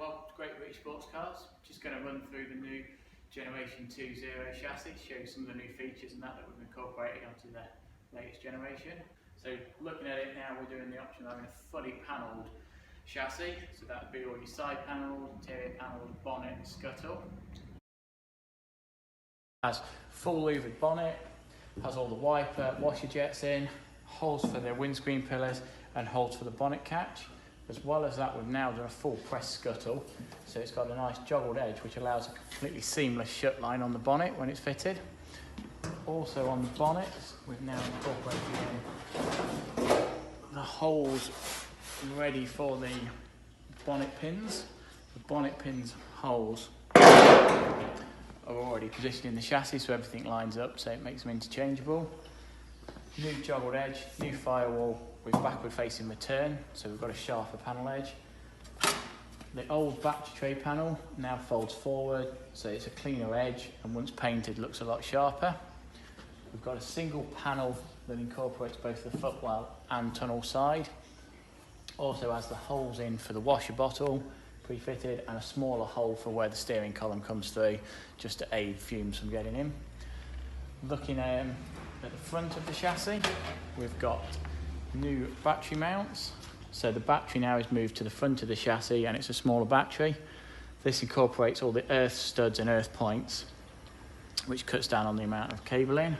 Welcome to Great British Sports Cars. Just going to run through the new Generation 2.0 chassis, show you some of the new features and that we've incorporated onto the latest generation. So looking at it now, we're doing the option of having a fully panelled chassis. So that would be all your side panels, interior panels, bonnet and scuttle. Has full louvered bonnet, has all the wiper, washer jets in, holes for the windscreen pillars and holes for the bonnet catch. As well as that, we've now done a full press scuttle, so it's got a nice joggled edge which allows a completely seamless shut line on the bonnet when it's fitted. Also on the bonnet, we've now incorporated the holes ready for the bonnet pins. The bonnet pins holes are already positioned in the chassis, so everything lines up, so it makes them interchangeable. New joggled edge, new firewall with backward facing return, so we've got a sharper panel edge. The old battery tray panel now folds forward, so it's a cleaner edge and once painted looks a lot sharper. We've got a single panel that incorporates both the footwell and tunnel side. Also has the holes in for the washer bottle pre-fitted and a smaller hole for where the steering column comes through, just to aid fumes from getting in. Looking at the front of the chassis, we've got new battery mounts. So the battery now is moved to the front of the chassis and it's a smaller battery. This incorporates all the earth studs and earth points, which cuts down on the amount of cabling.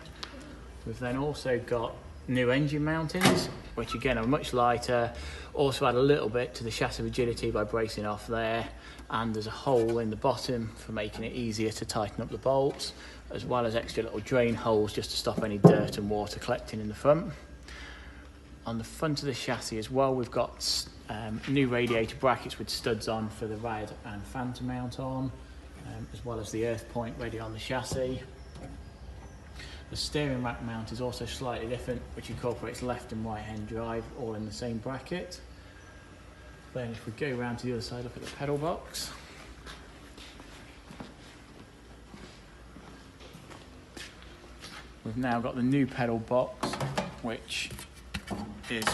We've then also got new engine mountings, which again are much lighter. Also add a little bit to the chassis rigidity by bracing off there, and there's a hole in the bottom for making it easier to tighten up the bolts, as well as extra little drain holes just to stop any dirt and water collecting in the front. On the front of the chassis as well, we've got new radiator brackets with studs on for the rad and fan to mount on, as well as the earth point ready on the chassis. The steering rack mount is also slightly different, which incorporates left and right hand drive all in the same bracket. Then if we go around to the other side, look at the pedal box. We've now got the new pedal box, which is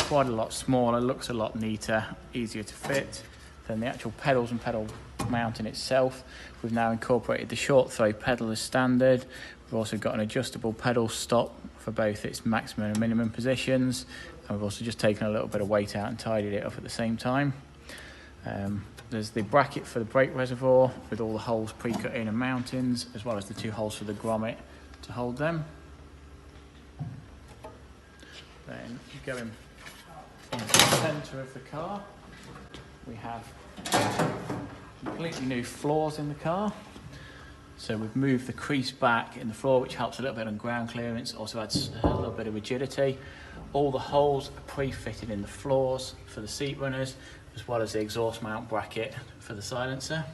quite a lot smaller, looks a lot neater, easier to fit than the actual pedals and pedal mounting itself. We've now incorporated the short throw pedal as standard. We've also got an adjustable pedal stop for both its maximum and minimum positions, and we've also just taken a little bit of weight out and tidied it up at the same time. There's the bracket for the brake reservoir with all the holes pre-cut in and mountings, as well as the two holes for the grommet to hold them. Then going into the centre of the car, we have completely new floors in the car. So we've moved the crease back in the floor, which helps a little bit on ground clearance, also adds a little bit of rigidity. All the holes are pre-fitted in the floors for the seat runners, as well as the exhaust mount bracket for the silencer.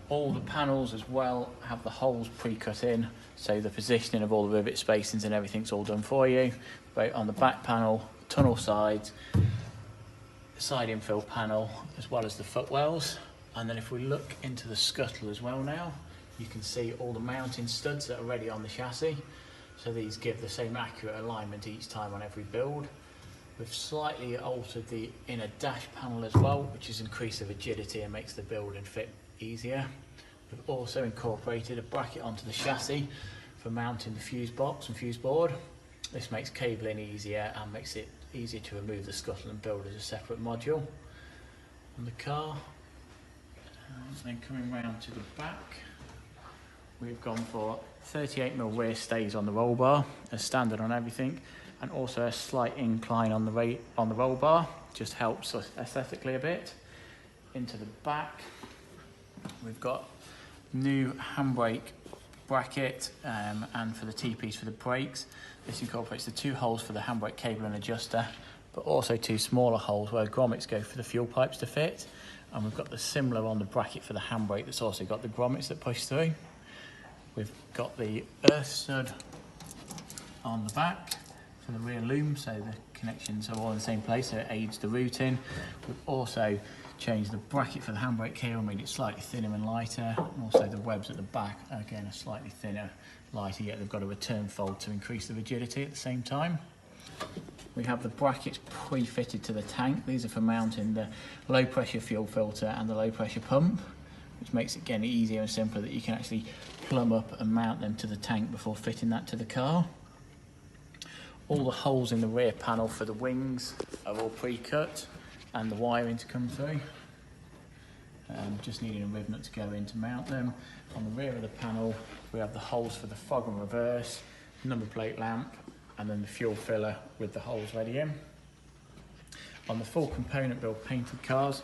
All the panels as well have the holes pre-cut in, so the positioning of all the rivet spacings and everything's all done for you. Both on the back panel, tunnel sides, side infill panel, as well as the footwells. And then if we look into the scuttle as well now, you can see all the mounting studs that are ready on the chassis. So these give the same accurate alignment each time on every build. We've slightly altered the inner dash panel as well, which has increased the rigidity and makes the build and fit easier. We've also incorporated a bracket onto the chassis for mounting the fuse box and fuse board. This makes cabling easier and makes it easier to remove the scuttle and build as a separate module on the car. And then coming round to the back, we've gone for 38mm rear stays on the roll bar as standard on everything, and also a slight incline on the roll bar, just helps us aesthetically a bit. Into the back, we've got new handbrake bracket and for the T-piece for the brakes. This incorporates the two holes for the handbrake cable and adjuster, but also two smaller holes where grommets go for the fuel pipes to fit. And we've got the similar on the bracket for the handbrake that's also got the grommets that push through. We've got the earth stud on the back for the rear loom, so the connections are all in the same place, so it aids the routing. We've also changed the bracket for the handbrake cable, made it slightly thinner and lighter, and also the webs at the back again are slightly thinner, lighter, yet they've got a return fold to increase the rigidity at the same time. we have the brackets pre-fitted to the tank. These are for mounting the low pressure fuel filter and the low pressure pump, which makes it again easier and simpler that you can actually plumb up and mount them to the tank before fitting that to the car. All the holes in the rear panel for the wings are all pre-cut and the wiring to come through. Just needing a riv nut to go in to mount them. On the rear of the panel we have the holes for the fog and reverse, number plate lamp, and then the fuel filler with the holes ready in. On the full component build painted cars,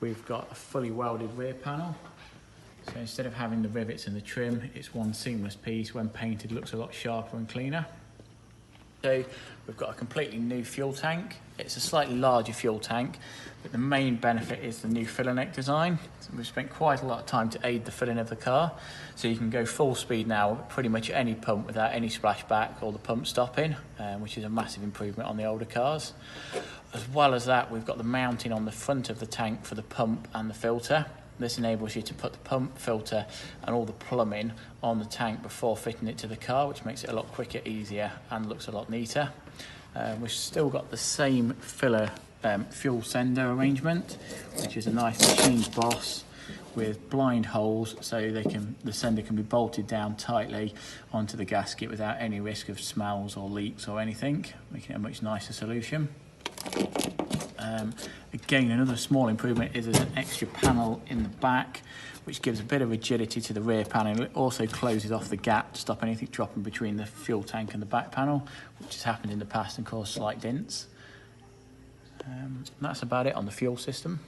we've got a fully welded rear panel. So instead of having the rivets and the trim, it's one seamless piece. When painted, looks a lot sharper and cleaner. So we've got a completely new fuel tank. It's a slightly larger fuel tank, but the main benefit is the new filler neck design. So we've spent quite a lot of time to aid the filling of the car. So you can go full speed now with pretty much any pump without any splashback or the pump stopping, which is a massive improvement on the older cars. As well as that, we've got the mounting on the front of the tank for the pump and the filter. This enables you to put the pump, filter and all the plumbing on the tank before fitting it to the car, which makes it a lot quicker, easier and looks a lot neater. We've still got the same filler fuel sender arrangement, which is a nice machined boss with blind holes so the sender can be bolted down tightly onto the gasket without any risk of smells or leaks or anything, making it a much nicer solution. Again, another small improvement is there's an extra panel in the back which gives a bit of rigidity to the rear panel. It also closes off the gap to stop anything dropping between the fuel tank and the back panel, which has happened in the past and caused slight dents. That's about it on the fuel system.